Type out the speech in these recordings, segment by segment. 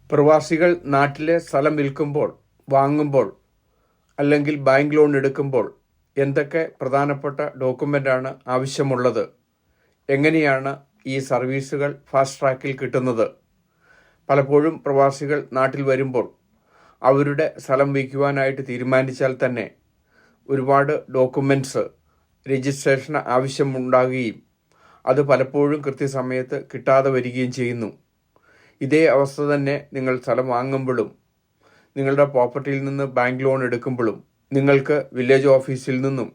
പ്രവാസികൾ നാട്ടിലെ സ്ഥലം വിൽക്കുമ്പോൾ, വാങ്ങുമ്പോൾ അല്ലെങ്കിൽ ബാങ്ക് ലോൺ എടുക്കുമ്പോൾ എന്തൊക്കെ പ്രധാനപ്പെട്ട ഡോക്യുമെൻ്റാണ് ആവശ്യമുള്ളത്? എങ്ങനെയാണ് ഈ സർവീസുകൾ ഫാസ്റ്റ് ട്രാക്കിൽ കിട്ടുന്നത്? പലപ്പോഴും പ്രവാസികൾ നാട്ടിൽ വരുമ്പോൾ അവരുടെ സ്ഥലം വിൽക്കുവാനായിട്ട് തീരുമാനിച്ചാൽ തന്നെ ഒരുപാട് ഡോക്യുമെൻറ്റ്സ്, രജിസ്ട്രേഷന് ആവശ്യമുണ്ടാകുകയും അത് പലപ്പോഴും കൃത്യസമയത്ത് കിട്ടാതെ വരികയും ചെയ്യുന്നു. ഇതേ അവസ്ഥ തന്നെ നിങ്ങൾ സ്ഥലം വാങ്ങുമ്പോഴും നിങ്ങളുടെ പ്രോപ്പർട്ടിയിൽ നിന്ന് ബാങ്ക് ലോൺ എടുക്കുമ്പോഴും നിങ്ങൾക്ക് വില്ലേജ് ഓഫീസിൽ നിന്നും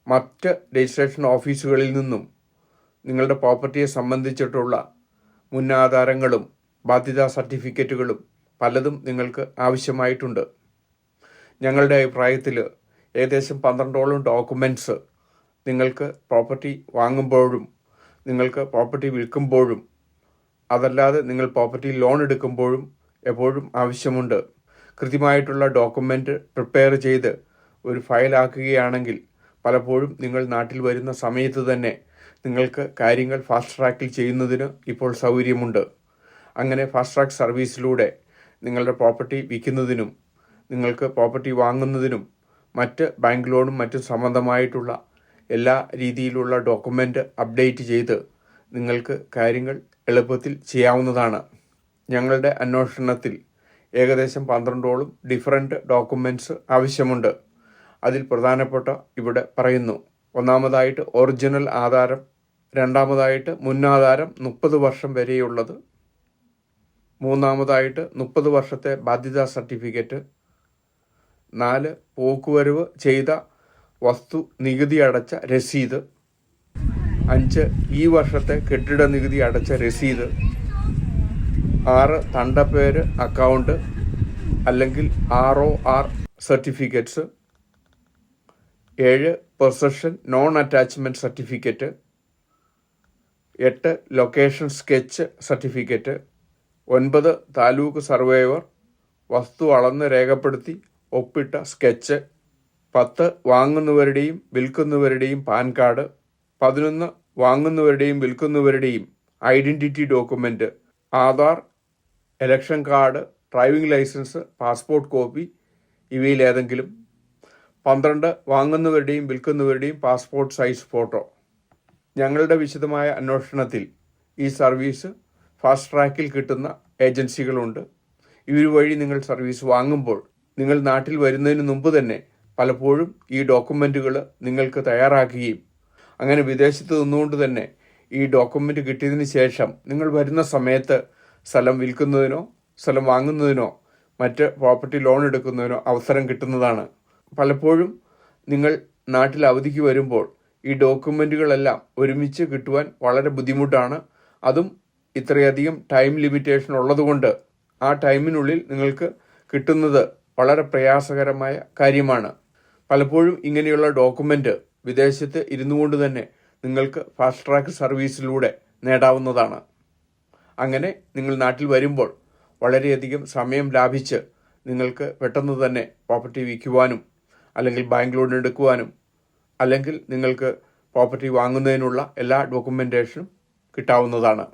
മറ്റ് രജിസ്ട്രേഷൻ ഓഫീസുകളിൽ നിന്നും നിങ്ങളുടെ പ്രോപ്പർട്ടിയെ സംബന്ധിച്ചിട്ടുള്ള മുന്നാധാരങ്ങളും ബാധ്യതാ സർട്ടിഫിക്കറ്റുകളും പലതും നിങ്ങൾക്ക് ആവശ്യമായിട്ടുണ്ട്. ഞങ്ങളുടെ അഭിപ്രായത്തിൽ ഏകദേശം 12ഓളം ഡോക്യുമെൻറ്റ്സ് നിങ്ങൾക്ക് പ്രോപ്പർട്ടി വാങ്ങുമ്പോഴും നിങ്ങൾക്ക് പ്രോപ്പർട്ടി വിൽക്കുമ്പോഴും അതല്ലാതെ നിങ്ങൾ പ്രോപ്പർട്ടി ലോൺ എടുക്കുമ്പോഴും എപ്പോഴും ആവശ്യമുണ്ട്. കൃത്യമായിട്ടുള്ള ഡോക്യുമെൻ്റ് പ്രിപ്പയർ ചെയ്ത് ഒരു ഫയലാക്കുകയാണെങ്കിൽ പലപ്പോഴും നിങ്ങൾ നാട്ടിൽ വരുന്ന സമയത്ത് തന്നെ നിങ്ങൾക്ക് കാര്യങ്ങൾ ഫാസ്റ്റ് ട്രാക്കിൽ ചെയ്യുന്നതിന് ഇപ്പോൾ സൗകര്യമുണ്ട്. അങ്ങനെ ഫാസ്റ്റ് ട്രാക്ക് സർവീസിലൂടെ നിങ്ങളുടെ പ്രോപ്പർട്ടി വിൽക്കുന്നതിനും നിങ്ങൾക്ക് പ്രോപ്പർട്ടി വാങ്ങുന്നതിനും മറ്റ് ബാങ്ക് ലോണും മറ്റും സംബന്ധമായിട്ടുള്ള എല്ലാ രീതിയിലുള്ള ഡോക്യുമെൻ്റ് അപ്ഡേറ്റ് ചെയ്ത് നിങ്ങൾക്ക് കാര്യങ്ങൾ എളുപ്പത്തിൽ ചെയ്യാവുന്നതാണ്. ഞങ്ങളുടെ അന്വേഷണത്തിൽ ഏകദേശം 12ഓളം ഡിഫറൻറ്റ് ഡോക്യുമെൻറ്റ്സ് ആവശ്യമുണ്ട്. അതിൽ പ്രധാനപ്പെട്ട ഇവിടെ പറയുന്നു. ഒന്നാമതായിട്ട് ഒറിജിനൽ ആധാരം, രണ്ടാമതായിട്ട് മുന്നാധാരം 30 വർഷം വരെയുള്ളത്, മൂന്നാമതായിട്ട് 30 വർഷത്തെ ബാധ്യതാ സർട്ടിഫിക്കറ്റ്, 4 പോക്കുവരവ് ചെയ്ത വസ്തു നികുതി അടച്ച രസീത്, 5 ഈ വർഷത്തെ കെട്ടിട നികുതി അടച്ച രസീത്, 6 തണ്ടപ്പേര് അക്കൗണ്ട് അല്ലെങ്കിൽ ROR certificates, 7 possession non attachment certificate, 8 location sketch certificate, 9 taluk surveyor വസ്തു അളന്ന് രേഖപ്പെടുത്തി ഒപ്പിട്ട സ്കെച്ച്, 10 വാങ്ങുന്നവരുടെയും വിൽക്കുന്നവരുടെയും പാൻ കാർഡ്, 11 വാങ്ങുന്നവരുടെയും വിൽക്കുന്നവരുടെയും identity document, Aadhaar, election card, driving licence, passport copy ഇവയിലേതെങ്കിലും, 12 വാങ്ങുന്നവരുടെയും വിൽക്കുന്നവരുടെയും പാസ്പോർട്ട് സൈസ് ഫോട്ടോ. ഞങ്ങളുടെ വിശദമായ അന്വേഷണത്തിൽ ഈ സർവീസ് ഫാസ്റ്റ് ട്രാക്കിൽ കിട്ടുന്ന ഏജൻസികളുണ്ട്. ഇവർ വഴി നിങ്ങൾ സർവീസ് വാങ്ങുമ്പോൾ നിങ്ങൾ നാട്ടിൽ വരുന്നതിന് മുമ്പ് തന്നെ പലപ്പോഴും ഈ ഡോക്യുമെൻറ്റുകൾ നിങ്ങൾക്ക് തയ്യാറാക്കുകയും അങ്ങനെ വിദേശത്ത് നിന്നുകൊണ്ട് തന്നെ ഈ ഡോക്യുമെൻ്റ് കിട്ടിയതിന് ശേഷം നിങ്ങൾ വരുന്ന സമയത്ത് സ്ഥലം വിൽക്കുന്നതിനോ സ്ഥലം വാങ്ങുന്നതിനോ മറ്റ് പ്രോപ്പർട്ടി ലോൺ എടുക്കുന്നതിനോ അവസരം കിട്ടുന്നതാണ്. പലപ്പോഴും നിങ്ങൾ നാട്ടിൽ അവധിക്ക് വരുമ്പോൾ ഈ ഡോക്യുമെൻറ്റുകളെല്ലാം ഒരുമിച്ച് കിട്ടുവാൻ വളരെ ബുദ്ധിമുട്ടാണ്. അതും ഇത്രയധികം ടൈം ലിമിറ്റേഷൻ ഉള്ളതുകൊണ്ട് ആ ടൈമിനുള്ളിൽ നിങ്ങൾക്ക് കിട്ടുന്നത് വളരെ പ്രയാസകരമായ കാര്യമാണ്. പലപ്പോഴും ഇങ്ങനെയുള്ള ഡോക്യുമെൻ്റ് വിദേശത്ത് ഇരുന്നു കൊണ്ട് തന്നെ നിങ്ങൾക്ക് ഫാസ്റ്റ് ട്രാക്ക് സർവീസിലൂടെ നേടാവുന്നതാണ്. അങ്ങനെ നിങ്ങൾ നാട്ടിൽ വരുമ്പോൾ വളരെയധികം സമയം ലാഭിച്ച് നിങ്ങൾക്ക് പെട്ടെന്ന് തന്നെ പ്രോപ്പർട്ടി വിൽക്കുവാനും അല്ലെങ്കിൽ ബാങ്ക് ലോൺ എടുക്കുവാനും അല്ലെങ്കിൽ നിങ്ങൾക്ക് പ്രോപ്പർട്ടി വാങ്ങുന്നതിനുള്ള എല്ലാ ഡോക്യുമെൻറ്റേഷനും കിട്ടാവുന്നതാണ്.